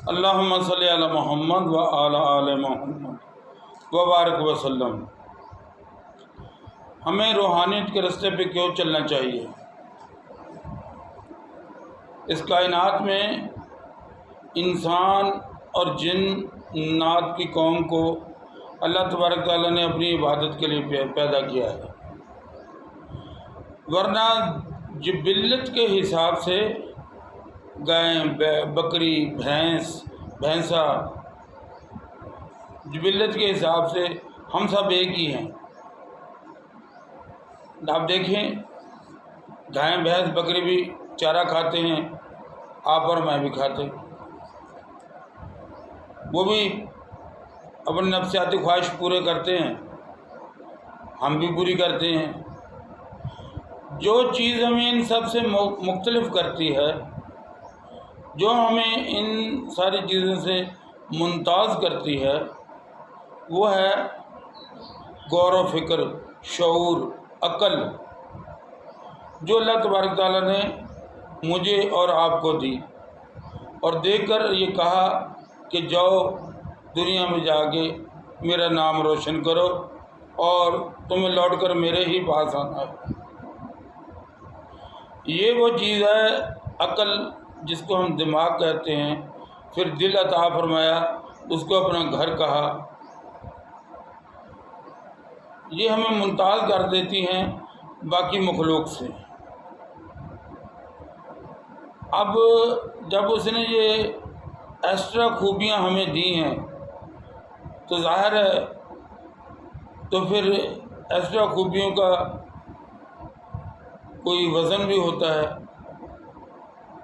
اللہم صلی علی محمد و علی آل محمد وبارک وسلم۔ ہمیں روحانیت کے راستے پہ کیوں چلنا چاہیے؟ اس کائنات میں انسان اور جنات کی قوم کو اللہ تبارک تعالیٰ نے اپنی عبادت کے لیے پیدا کیا ہے، ورنہ جبلت کے حساب سے گائیں، بکری، بھینسا، جبلت کے حساب سے ہم سب ایک ہی ہیں۔ آپ دیکھیں، گائیں، بھینس، بکری بھی چارہ کھاتے ہیں، آپ اور میں بھی کھاتے ہیں، وہ بھی اپنے نفسیاتی خواہش پورے کرتے ہیں، ہم بھی پوری کرتے ہیں۔ جو چیز ہمیں ان سب سے مختلف کرتی ہے، جو ہمیں ان ساری چیزوں سے ممتاز کرتی ہے، وہ ہے غور و فکر، شعور، عقل، جو اللہ تبارک تعالیٰ نے مجھے اور آپ کو دی، اور دے کر یہ کہا کہ جاؤ دنیا میں جا کے میرا نام روشن کرو اور تمہیں لوٹ کر میرے ہی پاس آنا ہے۔ یہ وہ چیز ہے عقل، جس کو ہم دماغ کہتے ہیں، پھر دل عطا فرمایا، اس کو اپنا گھر کہا۔ یہ ہمیں ممتاز کر دیتی ہیں باقی مخلوق سے۔ اب جب اس نے یہ ایکسٹرا خوبیاں ہمیں دی ہیں تو ظاہر ہے تو پھر ایکسٹرا خوبیوں کا کوئی وزن بھی ہوتا ہے،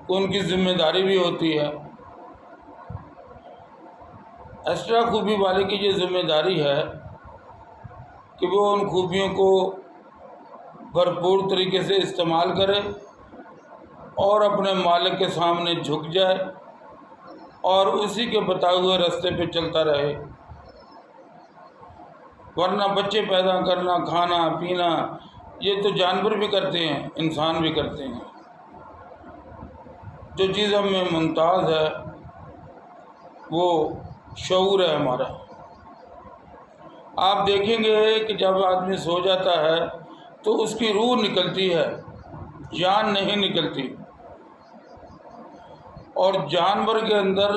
ان کی ذمہ داری بھی ہوتی ہے۔ ایکسٹرا خوبی والے کی یہ ذمہ داری ہے کہ وہ ان خوبیوں کو بھرپور طریقے سے استعمال کرے اور اپنے مالک کے سامنے جھک جائے اور اسی کے بتائے ہوئے راستے پہ چلتا رہے، ورنہ بچے پیدا کرنا، کھانا پینا، یہ تو جانور بھی کرتے ہیں، انسان بھی کرتے ہیں۔ جو چیز ہمیں ممتاز ہے وہ شعور ہے ہمارا۔ آپ دیکھیں گے کہ جب آدمی سو جاتا ہے تو اس کی روح نکلتی ہے، جان نہیں نکلتی، اور جانور کے اندر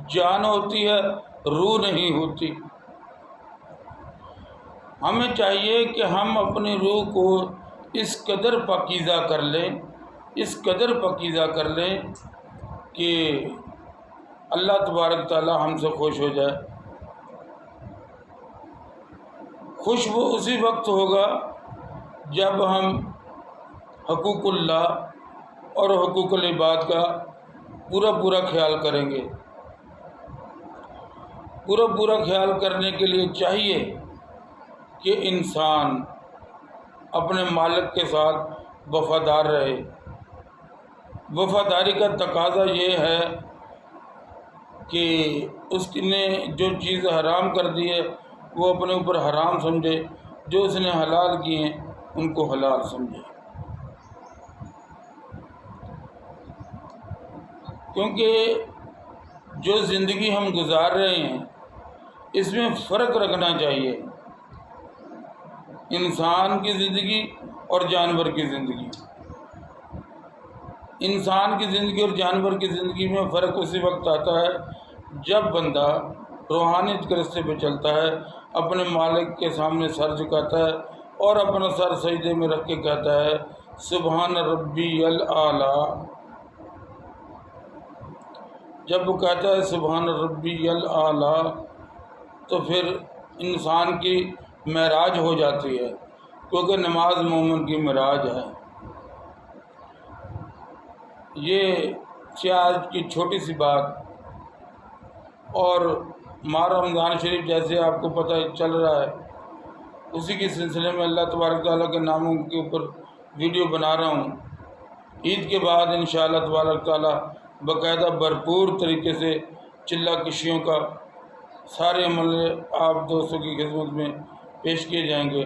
جان ہوتی ہے، روح نہیں ہوتی۔ ہمیں چاہیے کہ ہم اپنی روح کو اس قدر پاکیزہ کر لیں، اس قدر پاکیزہ کر لیں کہ اللہ تبارک تعالی ہم سے خوش ہو جائے۔ خوش وہ اسی وقت ہوگا جب ہم حقوق اللہ اور حقوق العباد کا پورا خیال کریں گے۔ پورا خیال کرنے کے لیے چاہیے کہ انسان اپنے مالک کے ساتھ وفادار رہے۔ وفاداری کا تقاضا یہ ہے کہ اس نے جو چیز حرام کر دی ہے وہ اپنے اوپر حرام سمجھے، جو اس نے حلال کیے ہیں ان کو حلال سمجھے، کیونکہ جو زندگی ہم گزار رہے ہیں اس میں فرق رکھنا چاہیے، انسان کی زندگی اور جانور کی زندگی۔ انسان کی زندگی اور جانور کی زندگی میں فرق اسی وقت آتا ہے جب بندہ روحانیت کے راستے پہ چلتا ہے، اپنے مالک کے سامنے سر جھکاتا ہے اور اپنا سر سجدے میں رکھ کے کہتا ہے سبحان ربی الاعلیٰ۔ جب وہ کہتا ہے سبحان ربی الاعلیٰ تو پھر انسان کی معراج ہو جاتی ہے، کیونکہ نماز مومن کی معراج ہے۔ یہ آج کی چھوٹی سی بات، اور ماہ رمضان شریف جیسے آپ کو پتہ چل رہا ہے، اسی کے سلسلے میں اللہ تبارک تعالیٰ کے ناموں کے اوپر ویڈیو بنا رہا ہوں۔ عید کے بعد انشاءاللہ تبارک تعالیٰ باقاعدہ بھرپور طریقے سے چلہ کشیوں کا سارے عمل آپ دوستوں کی خدمت میں پیش کیے جائیں گے۔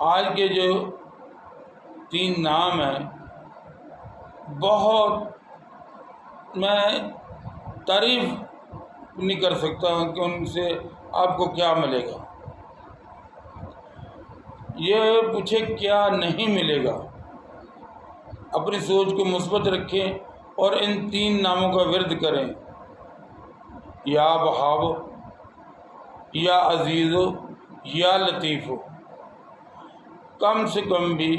آج کے جو 3 نام ہیں بہت میں تعریف نہیں کر سکتا کہ ان سے آپ کو کیا ملے گا. یہ پوچھے کیا نہیں ملے گا. اپنی سوچ کو مثبت رکھیں اور ان 3 ناموں کا ورد کریں: یا وہاب، یا عزیز، یا لطیف. کم سے کم بھی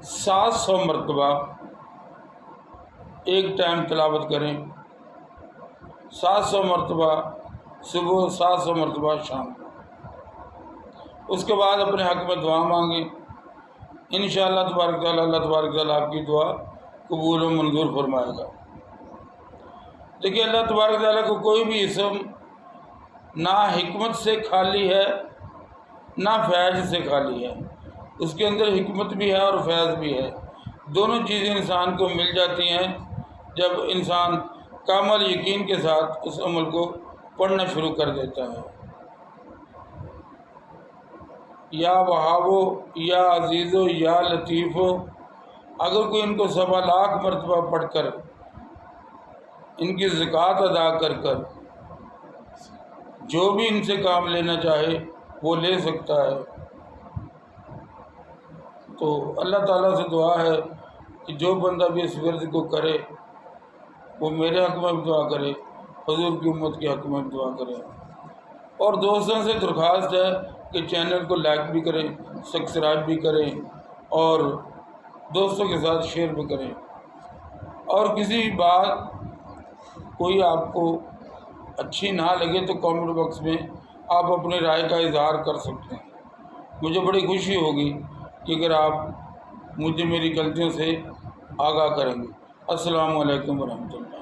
700 مرتبہ ایک ٹائم تلاوت کریں. 700 مرتبہ صبح، 700 مرتبہ شام. اس کے بعد اپنے حق میں دعا مانگیں. انشاءاللہ تبارک تعالیٰ اللہ تبارک تعالیٰ آپ کی دعا قبول و منظور فرمائے گا. دیکھیے، اللہ تبارک تعالیٰ کو کوئی بھی اسم نہ حکمت سے خالی ہے نہ فیض سے خالی ہے. اس کے اندر حکمت بھی ہے اور فیض بھی ہے. دونوں چیزیں انسان کو مل جاتی ہیں جب انسان کامل یقین کے ساتھ اس عمل کو پڑھنا شروع کر دیتا ہے. یا وہابو، یا عزیزو، یا لطیفو. اگر کوئی ان کو 1.25 لاکھ مرتبہ پڑھ کر ان کی زکوٰۃ ادا کر کر جو بھی ان سے کام لینا چاہے وہ لے سکتا ہے. تو اللہ تعالیٰ سے دعا ہے کہ جو بندہ بھی اس ورد کو کرے وہ میرے حق میں بھی دعا کرے، حضور کی امت کے حق میں بھی دعا کرے. اور دوستوں سے درخواست ہے کہ چینل کو لائک بھی کریں، سبسکرائب بھی کریں اور دوستوں کے ساتھ شیئر بھی کریں. اور کسی بھی بات کوئی آپ کو اچھی نہ لگے تو کامنٹ باکس میں آپ اپنی رائے کا اظہار کر سکتے ہیں. مجھے بڑی خوشی ہوگی کہ اگر آپ مجھے میری غلطیوں سے آگاہ کریں گے. السلام علیکم ورحمۃ اللہ.